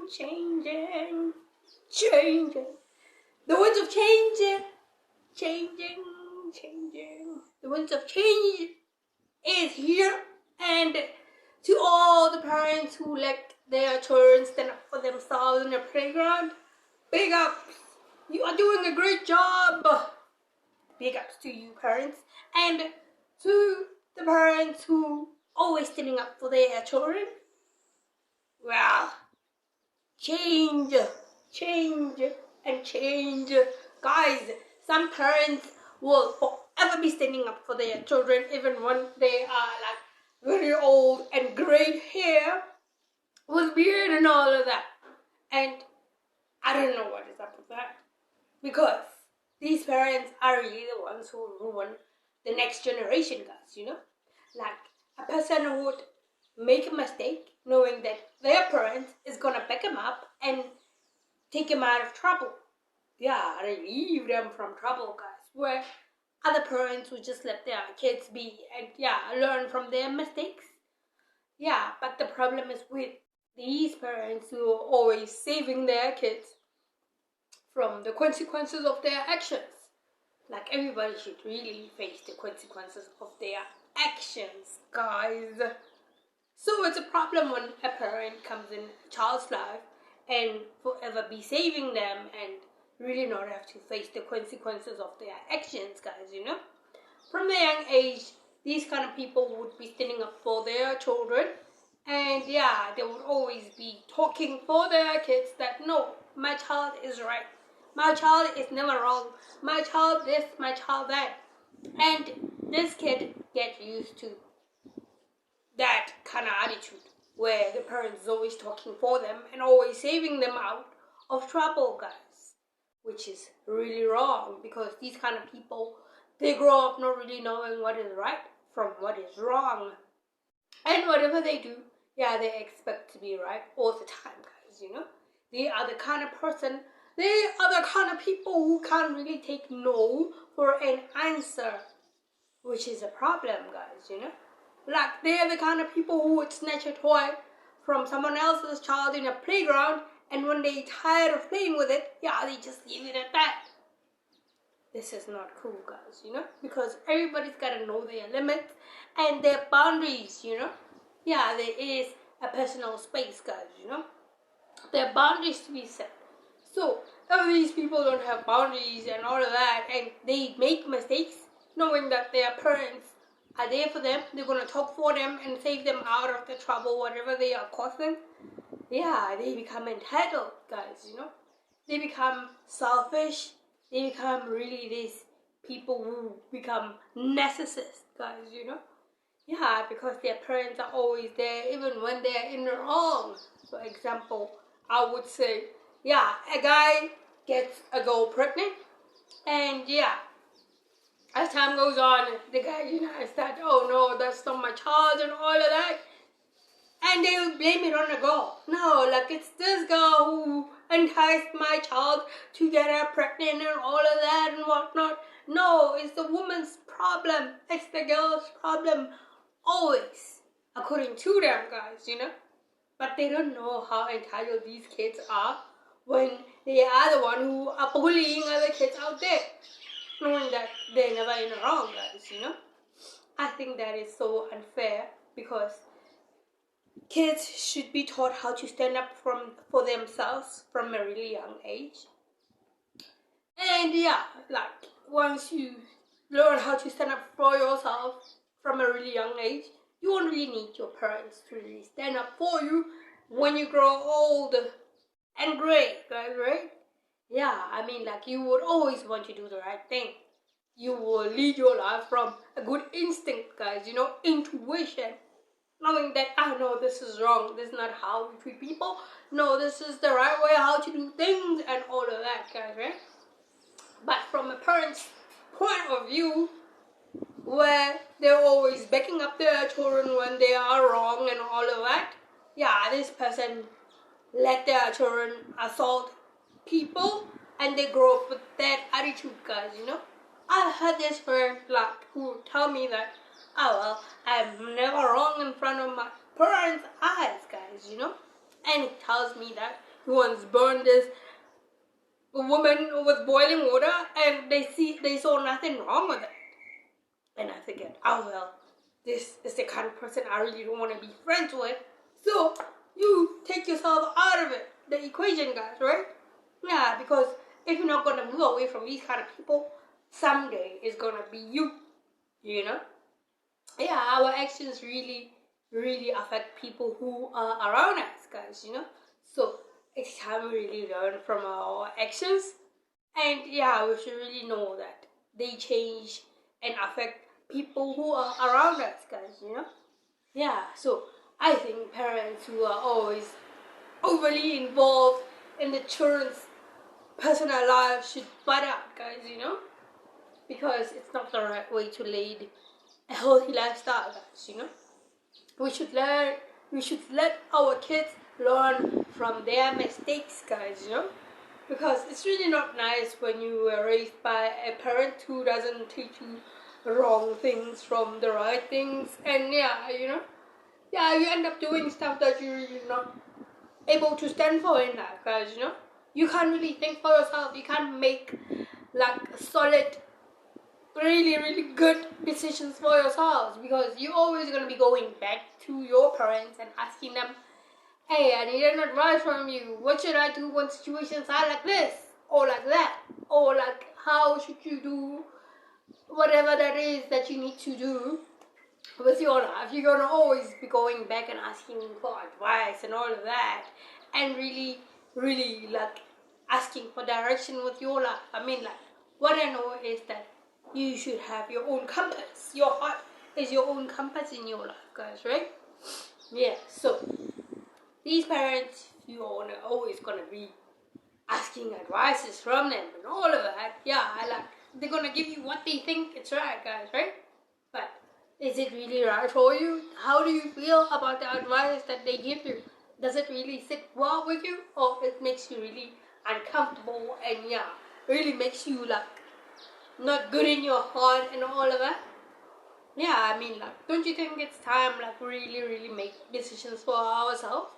changing. The winds of changing. The winds of change is here, and to all the parents who let their children stand up for themselves in the playground, big ups. You are doing a great job. Big ups to you parents, and to the parents who always standing up for their children. Well, change. Guys, some parents will forever be standing up for their children even when they are like very old and great hair with beard and all of that. And I don't know what is up with that, because these parents are really the ones who ruin the next generation, guys, you know? Like, a person who would make a mistake knowing that their parent is gonna back him up and take him out of trouble. Yeah, relieve them from trouble, guys. Where other parents would just let their kids be and learn from their mistakes. Yeah, but the problem is with these parents who are always saving their kids from the consequences of their actions. Like, everybody should really face the consequences of their actions, guys. So it's a problem when a parent comes in a child's life and forever be saving them and really not have to face the consequences of their actions, guys, you know? From a young age, these kind of people would be standing up for their children, and they would always be talking for their kids that, no, my child is right. My child is never wrong. My child this, my child that. And this kid gets used to that kind of attitude where the parents is always talking for them and always saving them out of trouble, guys. Which is really wrong, because these kind of people, they grow up not really knowing what is right from what is wrong. And whatever they do, they expect to be right all the time, guys, you know? They are the kind of person, they are the kind of people who can't really take no for an answer, which is a problem, guys, you know? Like, they are the kind of people who would snatch a toy from someone else's child in a playground, and when they're tired of playing with it, they just leave it at that. This is not cool, guys, you know? Because everybody's got to know their limits and their boundaries, you know? There is a personal space, guys, you know? There are boundaries to be set. So, if these people don't have boundaries and all of that, and they make mistakes, knowing that their parents are there for them, they're going to talk for them and save them out of the trouble, whatever they are causing, they become entitled, guys, you know? They become selfish. They become really these people who become narcissists, guys, you know? Because their parents are always there, even when they're in the wrong. For example, I would say, a guy gets a girl pregnant, and as time goes on, the guy, is that, oh no, that's not my child and all of that. And they will blame it on the girl. No, like, it's this girl who enticed my child to get her pregnant and all of that and whatnot. No, it's the woman's problem. It's the girl's problem. Always. According to them, guys, you know. But they don't know how entitled these kids are when they are the one who are bullying other kids out there, knowing that they're never in the wrong, guys, you know. I think that is so unfair, because kids should be taught how to stand up for themselves from a really young age. And like, once you learn how to stand up for yourself from a really young age, you won't really need your parents to really stand up for you when you grow old and gray, guys, right? I mean, like, you would always want to do the right thing. You will lead your life from a good instinct, guys, you know, intuition. Knowing that, no, this is wrong, this is not how we treat people, no, this is the right way how to do things, and all of that, guys, right? But from a parent's point of view, where they're always backing up their children when they are wrong and all of that, this person let their children assault people, and they grow up with that attitude, guys, you know? I had this friend, like, who tell me that, I'm never wrong in front of my parents' eyes, guys, you know? And he tells me that who once burned this woman with boiling water, and they saw nothing wrong with it. And I figured, oh well, this is the kind of person I really don't want to be friends with. So you take yourself out of it, the equation, guys, right? Yeah, because if you're not gonna move away from these kind of people, someday it's gonna be you. You know? Yeah, our actions really, really affect people who are around us, guys. You know? So it's time we really learn from our actions, and yeah, we should really know that they change and affect people who are around us, guys. You know? Yeah. So I think parents who are always overly involved in the children's personal lives should butt out, guys. You know? Because it's not the right way to lead a healthy lifestyle, guys. You know? We should let our kids learn from their mistakes, guys. You know? Because it's really not nice when you were raised by a parent who doesn't teach you wrong things from the right things, and yeah, you know, yeah, you end up doing stuff that you're really not able to stand for in life, guys. You know, you can't really think for yourself. You can't make like solid, really, really good decisions for yourselves, because you're always gonna be going back to your parents and asking them, hey, I need an advice from you. What should I do when situations are like this or like that, or like how should you do whatever that is that you need to do with your life. You're gonna always be going back and asking for advice and all of that, and really, really like asking for direction with your life. I mean, like, what I know is that you should have your own compass. Your heart is your own compass in your life, guys, right? Yeah, so these parents, you're always gonna be asking advices from them and all of that. Yeah, they're gonna give you what they think it's right, guys, right? But is it really right for you? How do you feel about the advice that they give you? Does it really sit well with you, or it makes you really uncomfortable and yeah, really makes you like not good in your heart and all of that? Yeah, I mean, like, don't you think it's time like really, really make decisions for ourselves?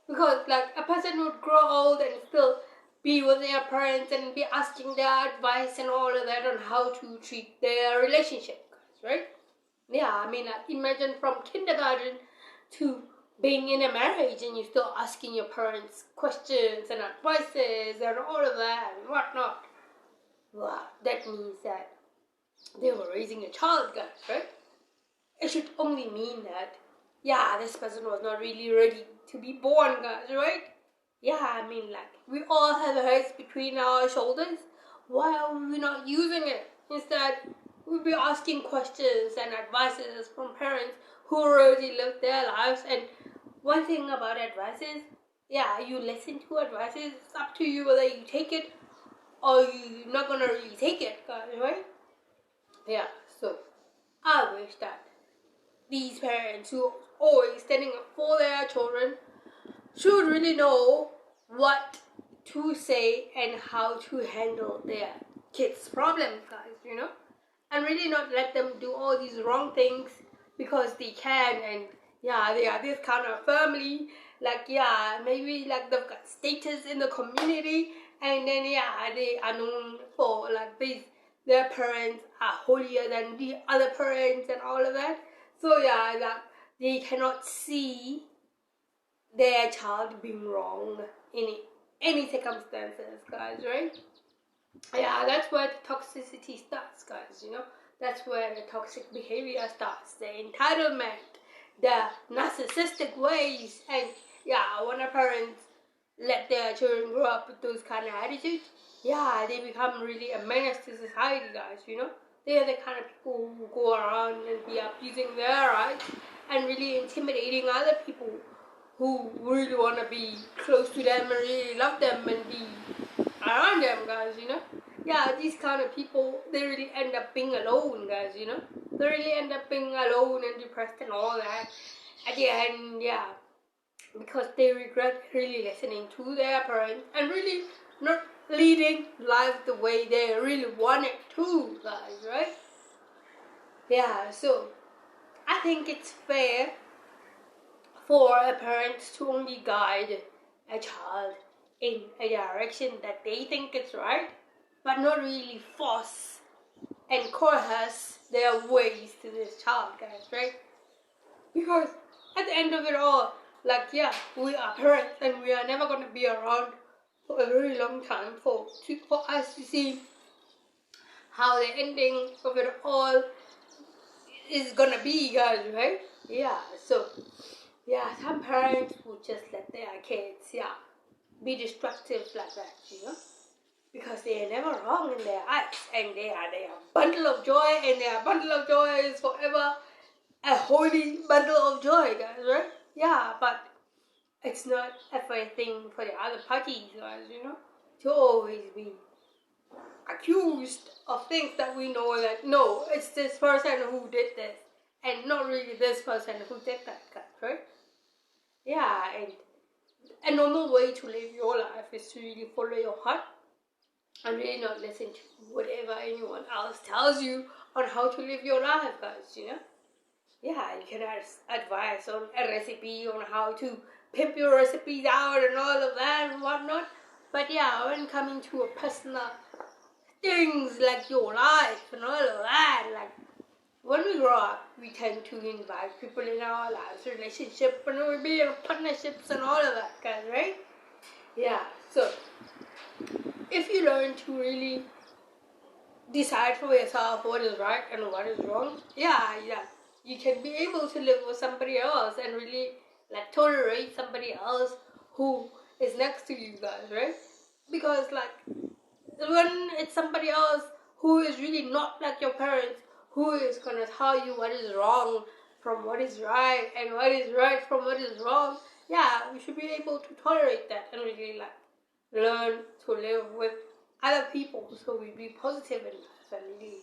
Because like a person would grow old and still be with their parents and be asking their advice and all of that on how to treat their relationship, right? Yeah, I mean, like, imagine from kindergarten to being in a marriage and you're still asking your parents questions and advices and all of that and whatnot. Well, that means that they were raising a child, guys, right? It should only mean that, yeah, this person was not really ready to be born, guys, right? Yeah, I mean, like, we all have heads between our shoulders. Why are we not using it? Instead, we'll be asking questions and advices from parents who already lived their lives. And one thing about advices, yeah, you listen to advices. It's up to you whether you take it or you're not gonna really take it, guys, right? Yeah, so I wish that these parents who are always standing up for their children should really know what to say and how to handle their kids' problems, guys, you know? And really not let them do all these wrong things because they can, and yeah, they are this kind of family, like, yeah, maybe like they've got status in the community, and then yeah, they are known for like this, their parents are holier than the other parents and all of that. So yeah, like they cannot see their child being wrong in any circumstances, guys, right? Yeah, that's where the toxicity starts, guys, you know? That's where the toxic behavior starts, the entitlement, the narcissistic ways, and yeah, when a parent let their children grow up with those kind of attitudes, yeah, they become really a menace to society, guys, you know? They are the kind of people who go around and be abusing their rights and really intimidating other people who really want to be close to them and really love them and be around them, guys, you know? Yeah, these kind of people, they really end up being alone, guys, you know? They really end up being alone and depressed and all that at the end, yeah. Because they regret really listening to their parents and really not leading life the way they really want it to, guys, right? Yeah, so I think it's fair for a parent to only guide a child in a direction that they think is right, but not really force and coerce their ways to this child, guys, right? Because at the end of it all, like, yeah, we are parents and we are never going to be around for a very long time for us to see how the ending of it all is going to be, guys, right? Yeah, so, yeah, some parents will just let their kids, yeah, be destructive like that, you know? Because they are never wrong in their eyes, and they are a bundle of joy, and their bundle of joy is forever a holy bundle of joy, guys, right? Yeah, but it's not everything for the other parties, guys, you know, to always be accused of things that we know that, no, it's this person who did this, and not really this person who did that, guys, right? Yeah, and a normal way to live your life is to really follow your heart and really not listen to whatever anyone else tells you on how to live your life, guys, you know? Yeah, you can ask advice on a recipe, on how to pimp your recipes out and all of that and whatnot. But yeah, when coming to a personal things like your life and all of that, like when we grow up, we tend to invite people in our lives, relationship, and we'll be in partnerships and all of that, guys, right? Yeah, so if you learn to really decide for yourself what is right and what is wrong, yeah, you can be able to live with somebody else and really like tolerate somebody else who is next to you, guys, right? Because like when it's somebody else who is really not like your parents, who is gonna tell you what is wrong from what is right and what is right from what is wrong, yeah, we should be able to tolerate that and really like learn to live with other people so we be positive in life and really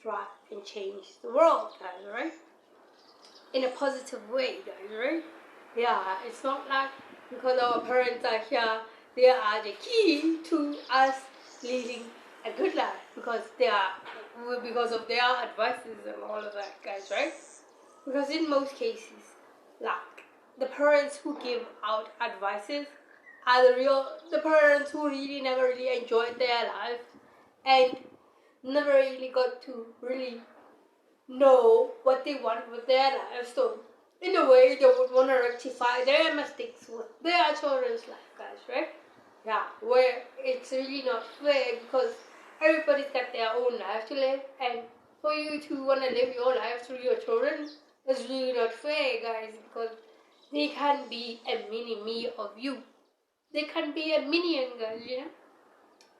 try and change the world, guys, right? In a positive way, guys, right? Yeah, it's not like because our parents are here, they are the key to us leading a good life because of their advices and all of that, guys, right? Because in most cases, like the parents who give out advices are the parents who really never really enjoyed their life and never really got to really know what they want with their life. So in a way, they would want to rectify their mistakes with their children's life, guys, right? Yeah, where it's really not fair because everybody's got their own life to live, and for you to want to live your life through your children is really not fair, guys, because they can be a mini-me of you. They can be a minion, guys, you know?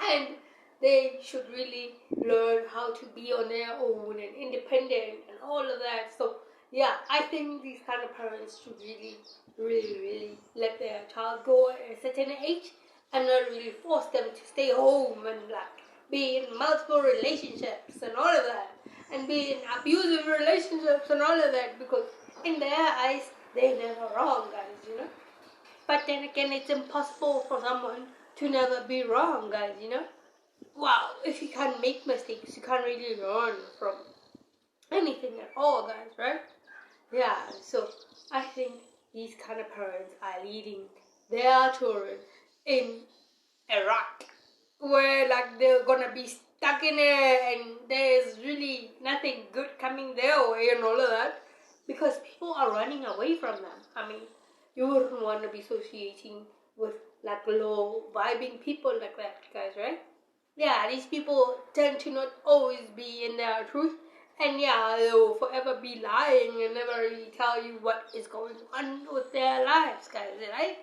And they should really learn how to be on their own and independent and all of that. So, yeah, I think these kind of parents should really, really, really let their child go at a certain age and not really force them to stay home and like be in multiple relationships and all of that and be in abusive relationships and all of that because in their eyes, they're never wrong, guys, you know? But then again, it's impossible for someone to never be wrong, guys, you know? Wow, if you can't make mistakes, you can't really learn from anything at all, guys, right? Yeah, so I think these kind of parents are leading their children in a rut where like they're gonna be stuck in it and there's really nothing good coming their way and all of that because people are running away from them. I mean, you wouldn't want to be associating with like low vibing people like that, guys, right? Yeah, these people tend to not always be in their truth, and yeah, they'll forever be lying and never really tell you what is going on with their lives, guys, right?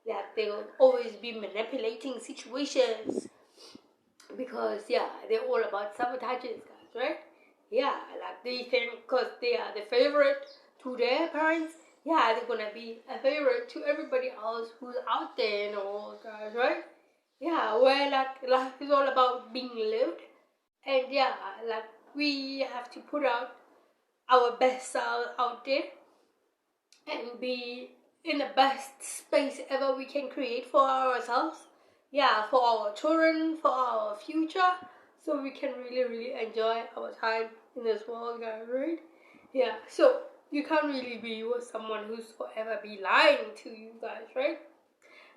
Yeah, they'll always be manipulating situations because yeah, they're all about sabotages, guys, right? Yeah, like they think because they are the favorite to their parents, yeah, they're gonna be a favorite to everybody else who's out there and all, guys, right? Yeah, where like life is all about being lived, and yeah, like we have to put out our best self out there and be in the best space ever we can create for ourselves. Yeah, for our children, for our future, so we can really, really enjoy our time in this world, guys, right? Yeah, so you can't really be with someone who's forever be lying to you guys, right?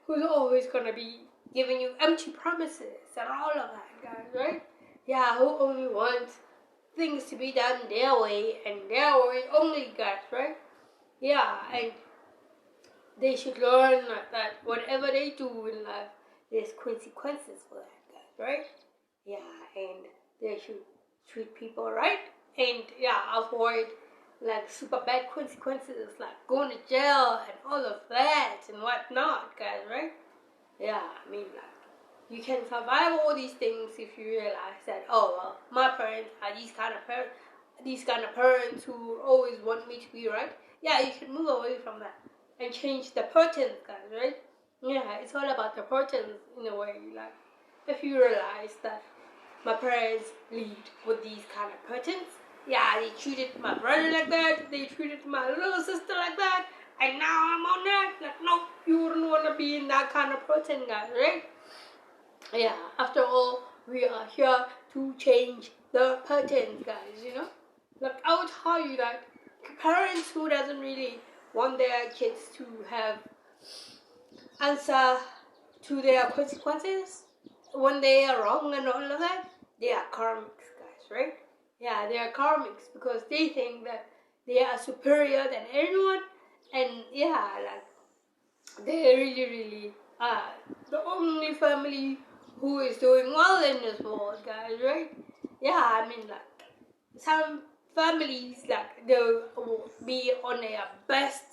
Who's always gonna be giving you empty promises and all of that, guys, right? Yeah, who only wants things to be done their way and their way only, guys, right? Yeah, and they should learn that whatever they do in life, there's consequences for that, guys, right? Yeah, and they should treat people right, and yeah, avoid like super bad consequences like going to jail and all of that and whatnot, guys, right? Yeah, I mean, like, you can survive all these things if you realize that, oh, well, my parents are these kind of parents who always want me to be right. Yeah, you can move away from that and change the patterns, guys, right? Yeah, it's all about the patterns in a way. Like, if you realize that my parents lead with these kind of patterns, yeah, they treated my brother like that, they treated my little sister like that, and now I'm on that. Like, no, you wouldn't want to be in that kind of pattern, guys, right? Yeah, after all, we are here to change the patterns, guys, you know? Like, I would tell you that parents who doesn't really want their kids to have answer to their consequences when they are wrong and all of that, they are karmics, guys, right? Yeah, they are karmics because they think that they are superior than anyone, and yeah, like, they really are the only family who is doing well in this world, guys, right? Yeah, I mean, like, some families, like, they'll be on their best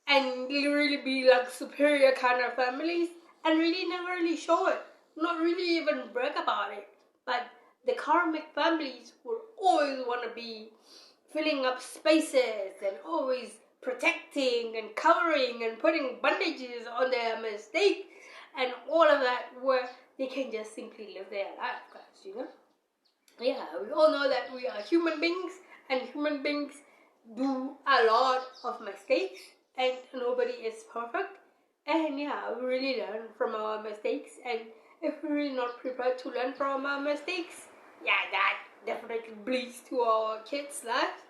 and really be like superior kind of families and really never really show it, not really even brag about it. But the karmic families will always want to be filling up spaces and always protecting and covering and putting bandages on their mistakes and all of that, where they can just simply live their life, guys, you know? Yeah, we all know that we are human beings, and human beings do a lot of mistakes, and nobody is perfect. And yeah, we really learn from our mistakes, and if we're really not prepared to learn from our mistakes, yeah, that definitely bleeds to our kids' lives.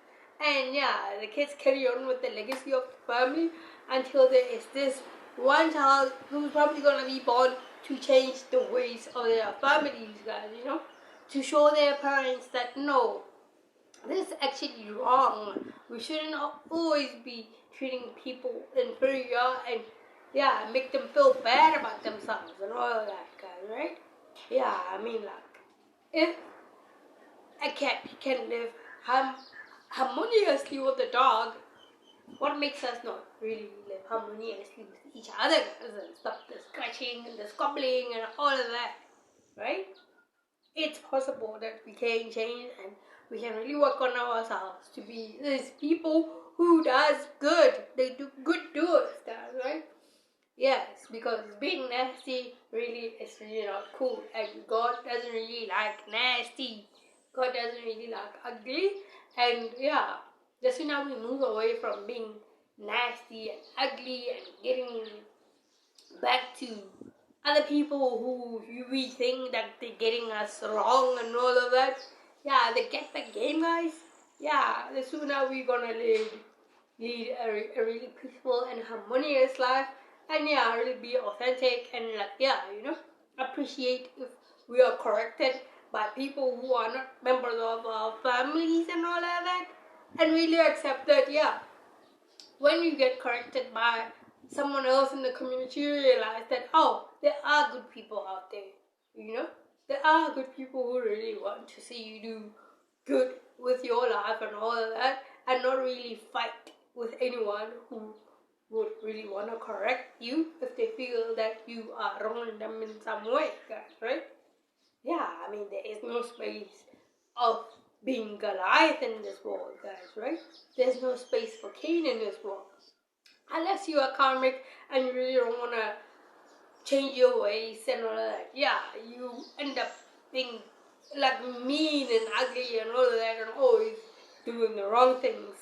And yeah, the kids carry on with the legacy of the family until there is this one child who's probably gonna be born to change the ways of their families, guys, you know? To show their parents that no, this is actually wrong. We shouldn't always be treating people inferior and yeah, make them feel bad about themselves and all of that, guys, right? Yeah, I mean, like, if a cat can live harmoniously with a dog, what makes us not really live harmoniously with each other, guys, and stop the scratching and the squabbling and all of that, right? It's possible that we can change and we can really work on ourselves to be these people who does good. They do good doers, guys, right? Yes, because being nasty really is really not cool, and God doesn't really like nasty. God doesn't really like ugly, and yeah, the sooner we move away from being nasty and ugly and getting back to other people who we think that they're getting us wrong and all of that, yeah, the get back game, guys. Yeah, the sooner we're gonna lead a really peaceful and harmonious life, and yeah, really be authentic and like, yeah, you know, appreciate if we are corrected by people who are not members of our families and all of that, and really accept that, yeah, when you get corrected by someone else in the community, you realize that, oh, there are good people out there, you know? There are good people who really want to see you do good with your life and all of that, and not really fight with anyone who would really want to correct you if they feel that you are wronging them in some way, guys, right? Yeah, I mean, there is no space of being Goliath in this world, guys, right? There's no space for Cain in this world. Unless you are karmic and you really don't want to change your ways and all that, yeah, you end up being like mean and ugly and all of that, and always doing the wrong things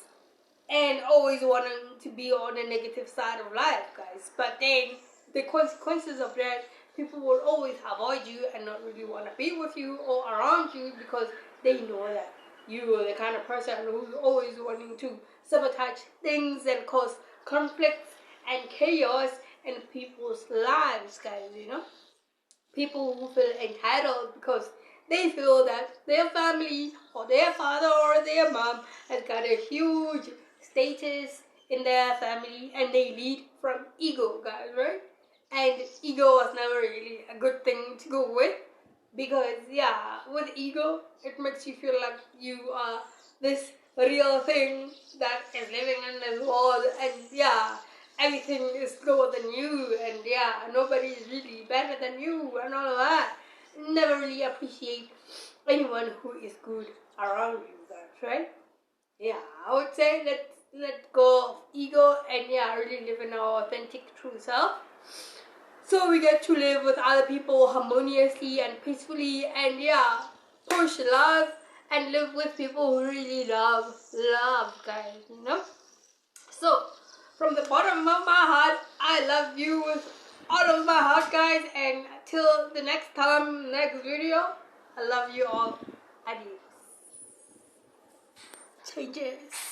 and always wanting to be on the negative side of life, guys. But then the consequences of that, people will always avoid you and not really want to be with you or around you because they know that you are the kind of person who's always wanting to sabotage things and cause conflicts and chaos in people's lives, guys, you know? people who feel entitled because they feel that their family or their father or their mom has got a huge status in their family and they lead from ego, guys, right? And ego was never really a good thing to go with because, yeah, with ego, it makes you feel like you are this real thing that is living in this world, and yeah, everything is lower than you, and yeah, nobody is really better than you, and all of that. Never really appreciate anyone who is good around you, guys, right? Yeah, I would say let's let go of ego and yeah, really live in our authentic true self. So we get to live with other people harmoniously and peacefully, and yeah, push love and live with people who really love, guys, you know? So, from the bottom of my heart, I love you with all of my heart, guys, and till the next time, next video, I love you all. Adios. Changes.